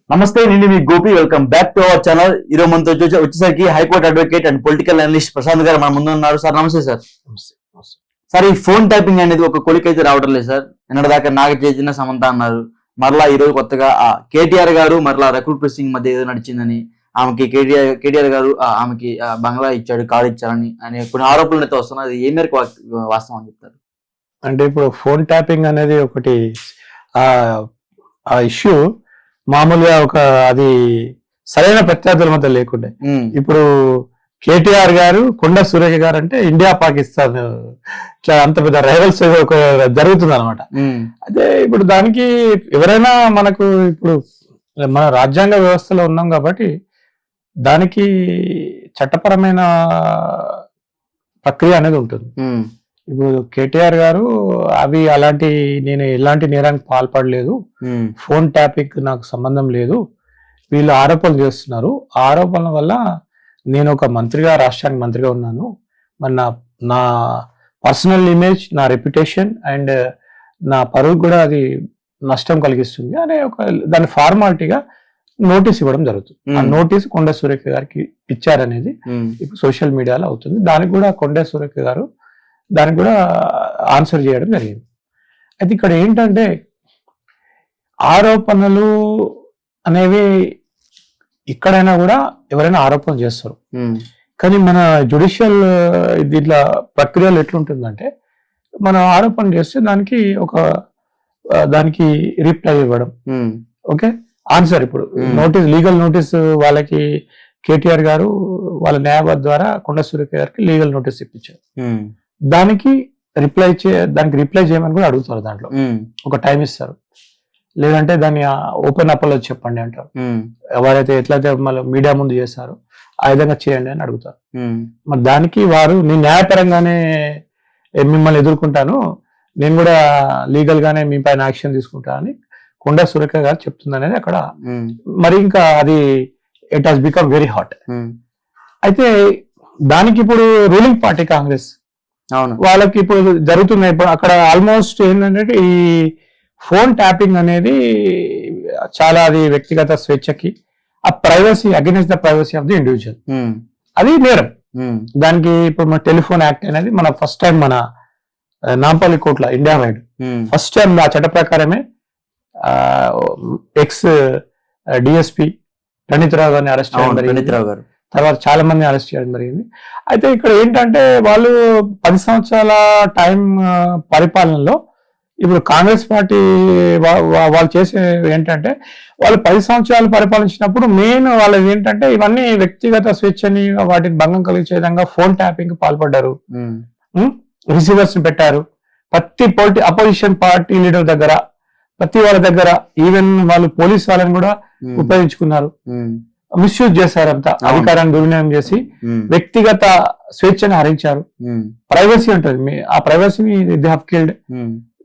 నమస్తే, నేను మీ Gopi. Welcome back to our channel. ఈరోజు మనతో వచ్చేసరికి high court advocate and political analyst Prashant garu మన ముందు ఉన్నారు. సార్ నమస్తే. సార్ సార్, ఈ ఫోన్ ట్యాపింగ్ అనేది ఒక కొలికైతే రావడం లేదు సార్. నిన్నటిదాకా నాగ చైతన్య, సమంత అన్నారు. మరలా ఈ రోజు కొత్తగా కేటీఆర్ గారు మరలా రకుల్ ప్రీత్ సింగ్ మధ్య ఏదో నడిచిందని, ఆమెకి కేటీఆర్ గారు ఆమెకి బంగ్లా ఇచ్చాడు, కారు ఇచ్చారని అనే కొన్ని ఆరోపణలు అయితే వస్తున్నాయి. అది ఏ మేరకు వాస్తవం అని చెప్తారు? అంటే ఇప్పుడు ఫోన్ ట్యాపింగ్ అనేది ఒకటి ఆ ఇష్యూ మామూలుగా అది సరైన ప్రత్యర్థుల మధ్య లేకుండే. ఇప్పుడు కేటీఆర్ గారు, కొండ సురేఖ గారు అంటే ఇండియా పాకిస్తాన్ ఇట్లా అంత పెద్ద రైవల్స్ జరుగుతుంది అనమాట. అదే ఇప్పుడు దానికి ఎవరైనా మనకు ఇప్పుడు మన రాజ్యాంగ వ్యవస్థలో ఉన్నాం కాబట్టి దానికి చట్టపరమైన ప్రక్రియ అనేది ఉంటుంది. ఇప్పుడు కేటీఆర్ గారు నేను ఎలాంటి నేరానికి పాల్పడలేదు, ఫోన్ ట్యాపింగ్ నాకు సంబంధం లేదు, వీళ్ళు ఆరోపణలు చేస్తున్నారు, ఆ ఆరోపణల వల్ల నేను ఒక మంత్రిగా, రాష్ట్రానికి మంత్రిగా ఉన్నాను, మరి నా పర్సనల్ ఇమేజ్, నా రెప్యుటేషన్ అండ్ నా పరువు కూడా అది నష్టం కలిగిస్తుంది అనే దాని ఫార్మాలిటీగా నోటీస్ ఇవ్వడం జరుగుతుంది. ఆ నోటీస్ కొండ సురేఖ గారికి ఇచ్చారనేది ఇప్పుడు సోషల్ మీడియాలో అవుతుంది. దానికి కూడా కొండ సురేఖ గారు దానికి కూడా ఆన్సర్ చేయడం జరిగింది. అయితే ఇక్కడ ఏంటంటే ఆరోపణలు అనేవి ఎక్కడైనా కూడా ఎవరైనా ఆరోపణలు చేస్తారు. కానీ మన జ్యుడిషియల్ దీంట్లో ప్రక్రియలు ఎట్లుంటుందంటే, మనం ఆరోపణ చేస్తే దానికి రిప్లై ఇవ్వడం, ఓకే, ఆన్సర్. ఇప్పుడు లీగల్ నోటీస్ వాళ్ళకి కేటీఆర్ గారు వాళ్ళ న్యాయవాది ద్వారా కొండ సురేఖ గారికి లీగల్ నోటీస్ ఇప్పించారు. దానికి రిప్లై చేయమని కూడా అడుగుతారు. దాంట్లో ఒక టైం ఇస్తారు, లేదంటే దాన్ని ఓపెన్ అపాలజీ చెప్పండి అంటారు. ఎవరైతే ఎట్లయితే మళ్ళీ మీడియా ముందు చేస్తారో ఆ విధంగా చేయండి అని అడుగుతారు. మరి దానికి నేను న్యాయపరంగానే మిమ్మల్ని ఎదుర్కొంటాను, నేను కూడా లీగల్ గానే మీ పైన యాక్షన్ తీసుకుంటా అని కొండ సురేఖ గారు చెప్తుంది అనేది అక్కడ. మరి ఇంకా అది it has become very hot. అయితే దానికి ఇప్పుడు రూలింగ్ పార్టీ కాంగ్రెస్ వాళ్ళకి ఇప్పుడు జరుగుతున్నాయి. ఇప్పుడు అక్కడ ఆల్మోస్ట్ ఏంటంటే ఈ ఫోన్ ట్యాపింగ్ అనేది చాలా అది వ్యక్తిగత స్వేచ్ఛకి, ఆ privacy, against the privacy of the individual, అది నేరం. దానికి ఇప్పుడు మన టెలిఫోన్ యాక్ట్ అనేది మన ఫస్ట్ టైం మన నాంపల్లి కోర్టులో ఇండియా వైడ్ ఫస్ట్ టైం ఆ చట్ట ప్రకారమే ఎక్స్ డిఎస్పి రణితరావు గారిని అరెస్ట్ చేయడం జరిగింది. తర్వాత చాలా మంది అరెస్ట్ చేయడం జరిగింది. అయితే ఇక్కడ ఏంటంటే వాళ్ళు 10 సంవత్సరాల టైం పరిపాలనలో ఇప్పుడు కాంగ్రెస్ పార్టీ వాళ్ళు చేసే ఏంటంటే, వాళ్ళు 10 సంవత్సరాలు పరిపాలించినప్పుడు మెయిన్ వాళ్ళది ఏంటంటే ఇవన్నీ వ్యక్తిగత స్వేచ్ఛని వాటిని భంగం కలిగించే విధంగా ఫోన్ ట్యాపింగ్ పాల్పడ్డారు, రిసీవర్స్ పెట్టారు. ప్రతి అపోజిషన్ పార్టీ లీడర్ దగ్గర, ప్రతి వాళ్ళ దగ్గర, ఈవెన్ వాళ్ళు పోలీస్ వాళ్ళని కూడా ఉపయోగించుకున్నారు, మిస్యూజ్ చేశారంతా, అధికారాన్ని దుర్వినియోగం చేసి వ్యక్తిగత స్వేచ్ఛను హరించారు. ప్రైవసీ ఉంటుంది, ఆ ప్రైవసీని they have killed,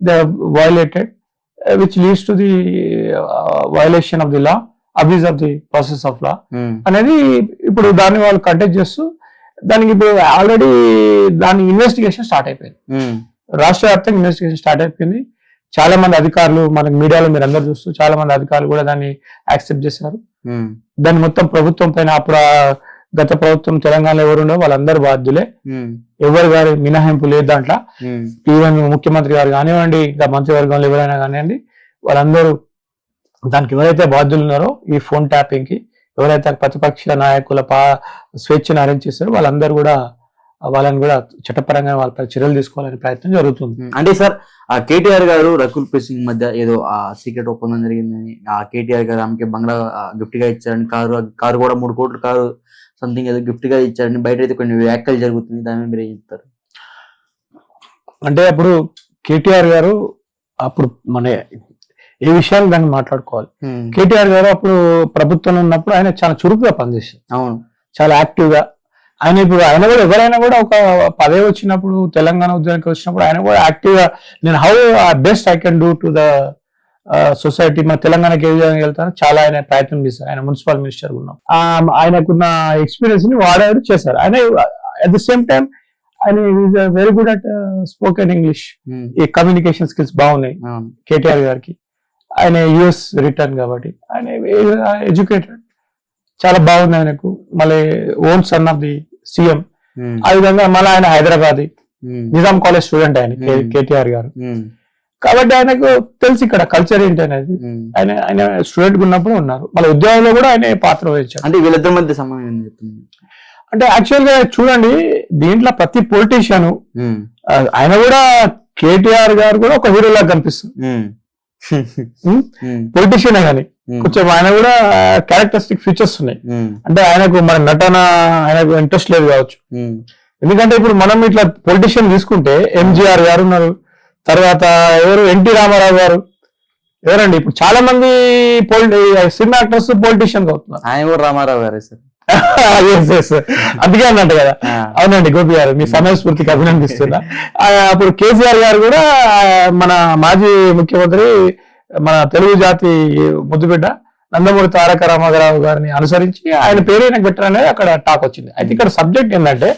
they have violated, which leads to the violation of the law, abuse of the process of law అనేది ఇప్పుడు దాన్ని వాళ్ళు కంటెక్ట్ చేస్తూ దానికి ఇప్పుడు ఆల్రెడీ దాని ఇన్వెస్టిగేషన్ స్టార్ట్ అయిపోయింది. రాష్ట్ర వ్యాప్తంగా ఇన్వెస్టిగేషన్ స్టార్ట్ అయిపోయింది. చాలా మంది అధికారులు, మనకి మీడియాలో మీరు అందరు చూస్తూ చాలా మంది అధికారులు కూడా దాన్ని యాక్సెప్ట్ చేశారు. దాన్ని మొత్తం ప్రభుత్వం పైన, అప్పుడు గత ప్రభుత్వం తెలంగాణలో ఎవరుండో వాళ్ళందరూ బాధ్యులే, ఎవరు గారి మినహాయింపు లేదు దాంట్లో. ఈవెన్ ముఖ్యమంత్రి గారు కానివ్వండి, ఇంకా మంత్రివర్గంలో ఎవరైనా కానివ్వండి, వాళ్ళందరూ దానికి ఎవరైతే బాధ్యులు ఉన్నారో ఈ ఫోన్ ట్యాపింగ్ కి, ఎవరైతే ప్రతిపక్ష నాయకుల స్వేచ్ఛను అరేంజ్ చేస్తారో వాళ్ళని కూడా చట్టపరంగా వాళ్ళపై చర్యలు తీసుకోవాలనే ప్రయత్నం జరుగుతుంది. అంటే సార్, ఆ కేటీఆర్ గారు రకుల్ ప్రీత్ సింగ్ మధ్య ఏదో ఆ సీక్రెట్ ఒప్పందం జరిగిందని, ఆ కేటీఆర్ గారు ఆమెకి బంగ్లా గిఫ్ట్ గా ఇచ్చారని, కారు కూడా 3 కోట్ల కారు సంథింగ్ ఏదో గిఫ్ట్ గా ఇచ్చారని బయట అయితే కొన్ని వ్యాఖ్యలు జరుగుతుంది. దాని మీరు ఏం చెప్తారు? అంటే అప్పుడు కేటీఆర్ గారు అప్పుడు మన ఏ విషయాలు దాన్ని మాట్లాడుకోవాలి. కేటీఆర్ గారు అప్పుడు ప్రభుత్వంలో ఉన్నప్పుడు ఆయన చాలా చురుకుగా పనిచేశారు. అవును, చాలా యాక్టివ్ గా. ఆయన కూడా ఎవరైనా కూడా ఒక పదవి వచ్చినప్పుడు, తెలంగాణ ఉద్యమానికి వచ్చినప్పుడు ఆయన కూడా యాక్టివ్ గా, నేను how best I can do to the society, మన తెలంగాణకి ఏ విధంగా వెళ్తానో చాలా ఆయన ప్రయత్నం చేశారు. ఆయన మున్సిపల్ మినిస్టర్ ఉన్నాం, ఆయనకున్న ఎక్స్పీరియన్స్ ని వాడారు, చేశారు. ఆయన అట్ ద సేమ్ టైం ఆయన very good at spoken English, ఈ కమ్యూనికేషన్ స్కిల్స్ బాగున్నాయి కేటీఆర్ గారికి. ఆయన యుఎస్ రిటర్న్ కాబట్టి ఆయన ఎడ్యుకేటెడ్, చాలా బాగుంది ఆయనకు, మళ్ళీ own son of the CM. ఆ విధంగా మళ్ళీ ఆయన హైదరాబాద్ నిజాం కాలేజ్ స్టూడెంట్ ఆయన కేటీఆర్ గారు. కాబట్టి ఆయనకు తెలుసు ఇక్కడ కల్చర్ ఏంటి అనేది. ఆయన స్టూడెంట్ ఉన్నప్పుడు ఉన్నారు, మళ్ళీ ఉద్యోగంలో కూడా ఆయన పాత్ర వహించారు. అంటే వీళ్ళిద్దరి మధ్య సంబంధం అంటే యాక్చువల్ గా చూడండి, దీంట్లో ప్రతి పొలిటీషియన్ ఆయన కూడా, కేటీఆర్ గారు కూడా ఒక హీరో లాగా కనిపిస్తుంది. పొలిటీషియన్ కానీ కొంచెం ఆయన కూడా క్యారెక్టరిస్టిక్ ఫీచర్స్ ఉన్నాయి. అంటే ఆయనకు మన నటన ఆయనకు ఇంట్రెస్ట్ లేదు కావచ్చు. ఎందుకంటే ఇప్పుడు మనం ఇట్లా పొలిటీషియన్ తీసుకుంటే ఎంజీఆర్ గారు ఉన్నారు, తర్వాత ఎవరు ఎన్టీ రామారావు గారు, ఎవరండి ఇప్పుడు చాలా మంది సినిమా యాక్టర్స్ పొలిటీషియన్ అవుతున్నారు. ఆయన కూడా రామారావు గారే సార్. అందుకే అన్నట్టు కదా. అవునండి గోపి గారు, మీ సమయస్ఫూర్తికి అభినందిస్తున్నా. అప్పుడు కేసీఆర్ గారు కూడా మన మాజీ ముఖ్యమంత్రి, మన తెలుగు జాతి ముద్దుబిడ్డ నందమూరి తారక రామారావు గారిని అనుసరించి ఆయన పేరు ఆయనకు పెట్టారనేది అక్కడ టాక్ వచ్చింది. అయితే ఇక్కడ సబ్జెక్ట్ ఏంటంటే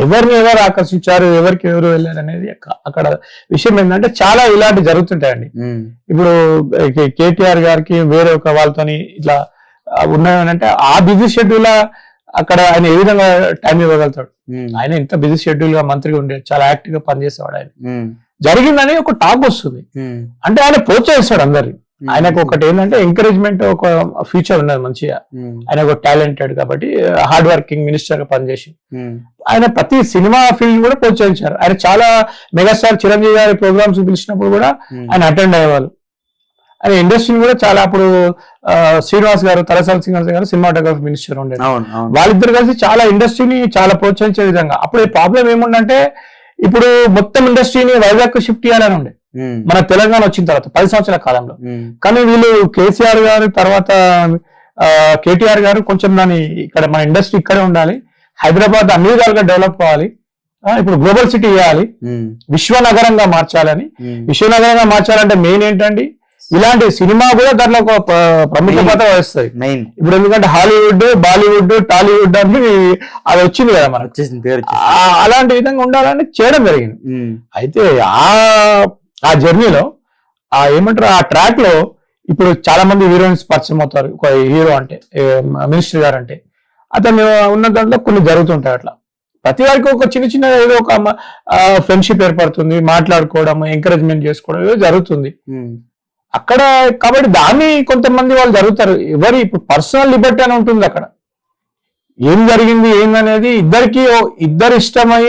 ఎవరిని ఎవరు ఆకర్షించారు, ఎవరికి ఎవరు వెళ్ళారు అనేది అక్కడ విషయం ఏంటంటే చాలా ఇలాంటి జరుగుతుంటాయండి. ఇప్పుడు కేటీఆర్ గారికి వేరే ఒక వాళ్ళతోని ఇట్లా ఉన్నాయనంటే ఆ బిజీ షెడ్యూల్ అక్కడ ఆయన ఏ విధంగా టైం ఇవ్వగలుగుతాడు. ఆయన ఇంత బిజీ షెడ్యూల్ గా మంత్రిగా ఉండే చాలా యాక్టివ్ గా పనిచేసేవాడు. ఆయన జరిగిందని ఒక టాక్ వస్తుంది. అంటే ఆయన ప్రోత్సహిస్తాడు అందరినీ. ఆయనకు ఒకటి ఏంటంటే ఎంకరేజ్మెంట్ ఒక ఫ్యూచర్ ఉన్నది మంచిగా. ఆయన ఒక టాలెంటెడ్ కాబట్టి హార్డ్ వర్కింగ్ మినిస్టర్ గా పనిచేసి ఆయన ప్రతి సినిమా ఫీల్డ్ కూడా ప్రోత్సహించారు. ఆయన చాలా మెగాస్టార్ చిరంజీవి గారి ప్రోగ్రామ్స్ పిలిచినప్పుడు కూడా ఆయన అటెండ్ అయ్యేవాళ్ళు. ఆయన ఇండస్ట్రీని కూడా చాలా, అప్పుడు శ్రీనివాస్ గారు, తలసాని శ్రీనివాస్ గారు సినిమాటోగ్రఫీ మినిస్టర్ ఉండేది. వాళ్ళిద్దరు కలిసి చాలా ఇండస్ట్రీని చాలా ప్రోత్సహించే విధంగా. అప్పుడు ప్రాబ్లం ఏముందంటే ఇప్పుడు మొత్తం ఇండస్ట్రీని వైజాగ్ షిఫ్ట్ చేయాలని ఉండే మన తెలంగాణ వచ్చిన తర్వాత 10 సంవత్సరాల కాలంలో. కానీ వీళ్ళు కేసీఆర్ గారు తర్వాత కేటీఆర్ గారు కొంచెం దాన్ని ఇక్కడ మన ఇండస్ట్రీ ఇక్కడే ఉండాలి, హైదరాబాద్ అన్ని విధాలుగా డెవలప్ కావాలి, ఇప్పుడు గ్లోబల్ సిటీ చేయాలి, విశ్వనగరంగా మార్చాలని. విశ్వనగరంగా మార్చాలంటే మెయిన్ ఏంటండి, ఇలాంటి సినిమా కూడా దాంట్లో ఒక ప్రముఖ పాత్ర వహిస్తాయి. ఇప్పుడు ఎందుకంటే హాలీవుడ్, బాలీవుడ్, టాలీవుడ్ అని అది వచ్చింది కదా మనకు, అలాంటి విధంగా ఉండాలని చేయడం జరిగింది. అయితే ఆ జర్నీలో ఏమంటారు, ఆ ట్రాక్ లో ఇప్పుడు చాలా మంది హీరోయిన్స్ పరిచయం అవుతారు. ఒక హీరో అంటే మినిస్టర్ గారు అంటే అతను ఉన్న దాంట్లో కొన్ని జరుగుతుంటాయి. అట్లా ప్రతి వారికి ఒక చిన్న చిన్న ఏదో ఒక ఫ్రెండ్షిప్ ఏర్పడుతుంది, మాట్లాడుకోవడం, ఎంకరేజ్మెంట్ చేసుకోవడం ఏదో జరుగుతుంది అక్కడ. కాబట్టి దాన్ని కొంతమంది వాళ్ళు జరుగుతారు. ఇప్పుడు పర్సనల్ లిబర్టీ అని ఉంటుంది అక్కడ. ఏం జరిగింది ఏందనేది ఇద్దరు ఇష్టమై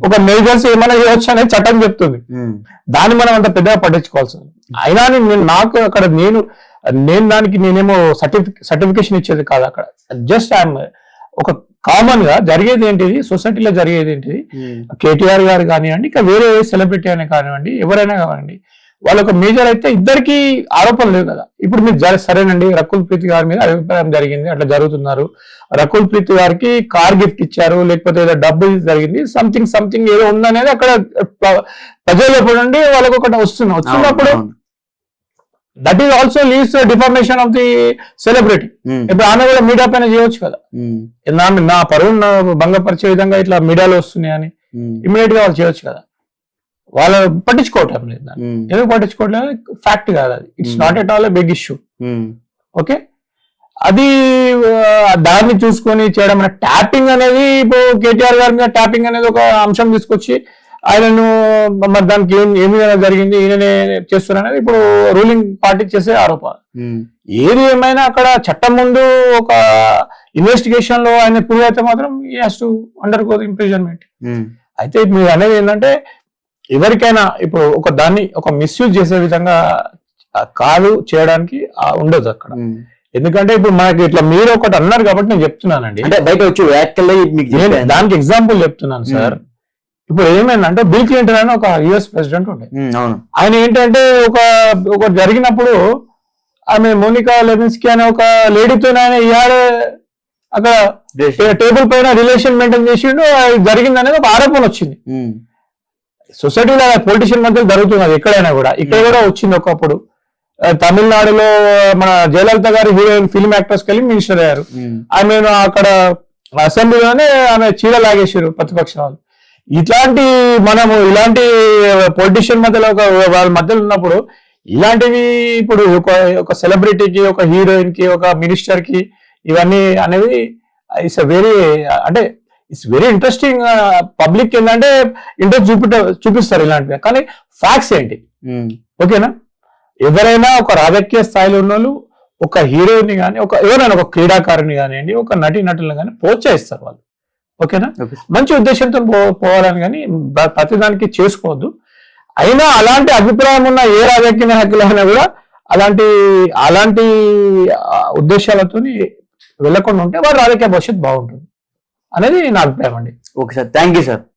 ఒక మేజర్స్ ఏమైనా చేయవచ్చు అనేది చట్టం చెప్తుంది. దాన్ని మనం అంత పెద్దగా పట్టించుకోవాల్సి. అయినా నాకు అక్కడ నేను దానికి నేనేమో సర్టిఫికేషన్ ఇచ్చేది కాదు అక్కడ. జస్ట్ ఐఎమ్ ఒక కామన్ గా జరిగేది ఏంటిది, సొసైటీలో జరిగేది ఏంటిది. కేటీఆర్ గారు కానివ్వండి, ఇంకా వేరే సెలబ్రిటీ అయినా కానివ్వండి, ఎవరైనా కానివ్వండి, వాళ్ళొక మేజర్ అయితే ఇద్దరికి ఆరోపణలు లేవు కదా. ఇప్పుడు మీరు సరేనండి, రకుల్ ప్రీత్ గారి మీద అభిప్రాయం జరిగింది, అట్లా జరుగుతున్నారు, రకుల్ ప్రీత్ గారికి కార్ గిఫ్ట్ ఇచ్చారు, లేకపోతే ఏదో డబ్బు జరిగింది, సంథింగ్ ఏదో ఉందనేది అక్కడ ప్రజల నుండి వాళ్ళకి ఒకటి వస్తున్నప్పుడు that is also leads defamation of the celebrity. ఇప్పుడు ఆమె కూడా మీడియా పైన చేయవచ్చు కదా, నా పరువు భంగపరిచే విధంగా ఇట్లా మీడియాలో వస్తున్నాయని ఇమీడియట్ గా వాళ్ళు చేయొచ్చు కదా. వాళ్ళు పట్టించుకోవటం లేదు. ఎందుకు పట్టించుకోవట్లేదు, ఫ్యాక్ట్ కాదు అది. It's not at all a big issue. Okay, అది దాన్ని చూసుకొని చేయడం. ట్యాపింగ్ అనేది ఇప్పుడు కేటీఆర్ గారి మీద ట్యాపింగ్ అనేది ఒక అంశం తీసుకొచ్చి ఆయనను మరి దానికి ఏమి జరిగింది, ఈయననే చేస్తున్నా అనేది ఇప్పుడు రూలింగ్ పార్టీ చేసే ఆరోపణ. ఏది ఏమైనా అక్కడ చట్టం ముందు ఒక ఇన్వెస్టిగేషన్ లో ఆయన ప్రూవ్ అయితే మాత్రం he has to undergo imprisonment. అయితే మీరు అనేది ఏంటంటే ఎవరికైనా ఇప్పుడు ఒక మిస్యూజ్ చేసే విధంగా కాదు చేయడానికి ఉండదు అక్కడ. ఎందుకంటే ఇప్పుడు మనకి ఇట్లా మీరు ఒకటి అన్నారు కాబట్టి నేను చెప్తున్నానండి, అంటే బయట వచ్చి దానికి ఎగ్జాంపుల్ చెప్తున్నాను సార్. ఇప్పుడు ఏమైందంటే బిల్ క్లింటన్ అని ఒక యుఎస్ ప్రెసిడెంట్ ఉండే, ఆయన ఏంటంటే ఒక జరిగినప్పుడు ఆమె మోనికా లెవిన్స్కీ అనే ఒక లేడీతో ఆయన ఇవాళ అక్కడ టేబుల్ పైన రిలేషన్ మెయింటైన్ చేసిండు, జరిగింది అనేది ఒక ఆరోపణ వచ్చింది. సొసైటీలో పొలిటీషియన్ మధ్య జరుగుతున్నది ఎక్కడైనా కూడా. ఇక్కడ కూడా వచ్చింది ఒకప్పుడు. తమిళనాడులో మన జయలలిత గారు హీరోయిన్ ఫిల్మ్ యాక్టర్స్ కలిసి మినిస్టర్ అయ్యారు. ఆమెను అక్కడ అసెంబ్లీలోనే ఆమె చీర లాగేసారు ప్రతిపక్ష వాళ్ళు. ఇలాంటి పొలిటీషియన్ మధ్యలో వాళ్ళ మధ్యలో ఉన్నప్పుడు ఇలాంటివి ఇప్పుడు ఒక సెలబ్రిటీకి, ఒక హీరోయిన్ కి, ఒక మినిస్టర్ కి ఇవన్నీ అనేవి ఇట్స్ వెరీ అంటే ఇట్స్ వెరీ ఇంట్రెస్టింగ్. పబ్లిక్ ఏంటంటే ఇంట్రెస్ట్ చూపిస్తారు ఇలాంటివి, కానీ ఫ్యాక్ట్స్ ఏంటి? ఓకేనా? ఎవరైనా ఒక రాజకీయ స్థాయిలో ఉన్న వాళ్ళు ఒక హీరోయిన్ కానీ, ఎవరైనా ఒక క్రీడాకారుని కానివ్వండి, ఒక నటులను కానీ ప్రోత్సహిస్తారు వాళ్ళు. ఓకేనా? మంచి ఉద్దేశంతో పోవాలని కానీ ప్రతిదానికి చేసుకోవద్దు. అయినా అలాంటి అభిప్రాయం ఉన్న ఏ రాజకీయ నాయకులైనా కూడా అలాంటి ఉద్దేశాలతో వెళ్ళకుండా ఉంటే వారి రాజకీయ భవిష్యత్తు బాగుంటుంది అనేది నా అభిప్రాయం అండి. Okay sir, thank you sir.